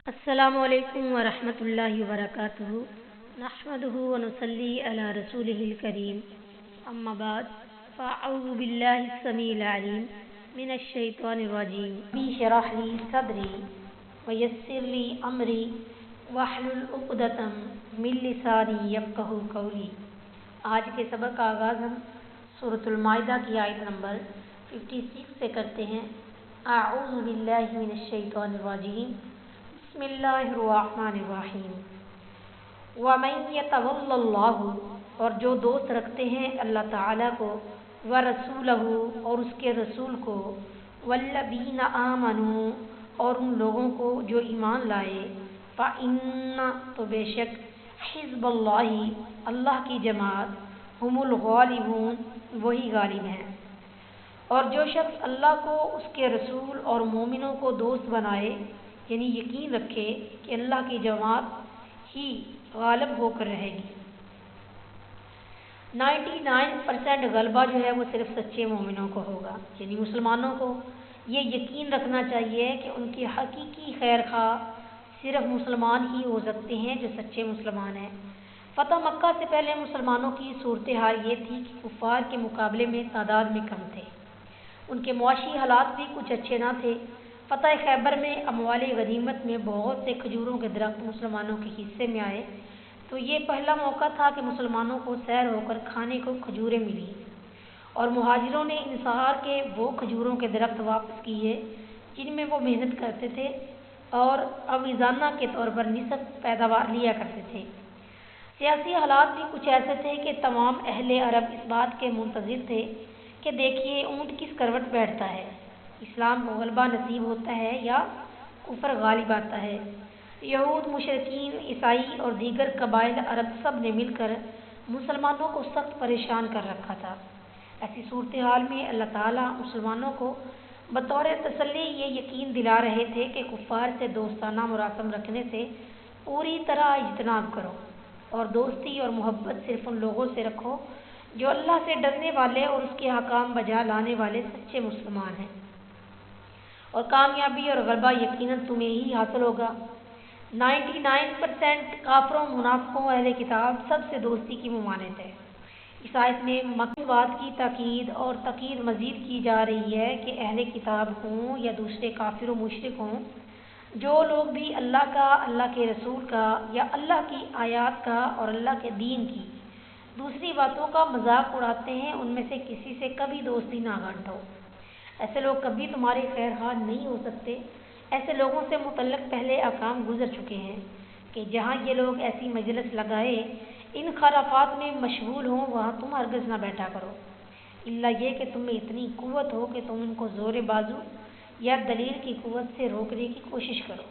السلام علیکم ورحمۃ اللہ وبرکاتہ نحمدہ ونصلی علی رسولہ الکریم اما بعد فاعوذ باللہ السمیع العلیم من الشیطان الرجیم ربی اشرح لی صدری ویسر لی امری واحلل عقدۃ من لسانی یفقہوا قولی۔ آج کے سبق کا آغاز ہم سورۃ المائدہ کی آیت نمبر 56 سے کرتے ہیں۔ اعوذ باللہ من الشیطان الرجیم، بسم اللہ الرحمن الرحیم۔ وَمَن يَتَوَلَّ اللَّهُ، اور جو دوست رکھتے ہیں اللہ تعالیٰ کو، وَرَسُولَهُ، اور اس کے رسول کو، وَالَّذِينَ آمَنُوا، اور ان لوگوں کو جو ایمان لائے، فَإِنَّ، تو بے شک، حزب اللہ، اللہ کی جماعت، ہم الغالبون، وہی غالب ہیں۔ اور جو شخص اللہ کو، اس کے رسول اور مومنوں کو دوست بنائے، یعنی یقین رکھے کہ اللہ کی جماعت ہی غالب ہو کر رہے گی۔ 99% غلبہ جو ہے وہ صرف سچے مومنوں کو ہوگا، یعنی مسلمانوں کو یہ یقین رکھنا چاہیے کہ ان کی حقیقی خیر خواہ صرف مسلمان ہی ہو سکتے ہیں جو سچے مسلمان ہیں۔ فتح مکہ سے پہلے مسلمانوں کی صورتحال یہ تھی کہ کفار کے مقابلے میں تعداد میں کم تھے، ان کے معاشی حالات بھی کچھ اچھے نہ تھے۔ فتح خیبر میں اموال غنیمت میں بہت سے کھجوروں کے درخت مسلمانوں کے حصے میں آئے، تو یہ پہلا موقع تھا کہ مسلمانوں کو سیر ہو کر کھانے کو کھجوریں ملی، اور مہاجروں نے انصار کے وہ کھجوروں کے درخت واپس کیے جن میں وہ محنت کرتے تھے اور عویزانہ کے طور پر نصف پیداوار لیا کرتے تھے۔ سیاسی حالات بھی کچھ ایسے تھے کہ تمام اہل عرب اس بات کے منتظر تھے کہ دیکھیے اونٹ کس کروٹ بیٹھتا ہے، اسلام کو غلبہ نصیب ہوتا ہے یا کفر غالب آتا ہے۔ یہود، مشرکین، عیسائی اور دیگر قبائل عرب سب نے مل کر مسلمانوں کو سخت پریشان کر رکھا تھا۔ ایسی صورتحال میں اللہ تعالیٰ مسلمانوں کو بطور تسلی یہ یقین دلا رہے تھے کہ کفار سے دوستانہ مراسم رکھنے سے پوری طرح اجتناب کرو، اور دوستی اور محبت صرف ان لوگوں سے رکھو جو اللہ سے ڈرنے والے اور اس کے احکام بجا لانے والے سچے مسلمان ہیں، اور کامیابی اور غلبہ یقیناً تمہیں ہی حاصل ہوگا۔ 99% کافروں، منافقوں، اہل کتاب سب سے دوستی کی ممانعت ہے۔ اس آیت میں مکی بات کی تاکید اور تاکید مزید کی جا رہی ہے کہ اہل کتاب ہوں یا دوسرے کافر و مشرک ہوں، جو لوگ بھی اللہ کا، اللہ کے رسول کا یا اللہ کی آیات کا اور اللہ کے دین کی دوسری باتوں کا مذاق اڑاتے ہیں، ان میں سے کسی سے کبھی دوستی نہ گانٹو۔ ایسے لوگ کبھی تمہارے خیر خواہ نہیں ہو سکتے۔ ایسے لوگوں سے متعلق پہلے احکام گزر چکے ہیں کہ جہاں یہ لوگ ایسی مجلس لگائے ان خرافات میں مشغول ہوں، وہاں تم ہرگز نہ بیٹھا کرو، الا یہ کہ تم میں اتنی قوت ہو کہ تم ان کو زور بازو یا دلیل کی قوت سے روکنے کی کوشش کرو۔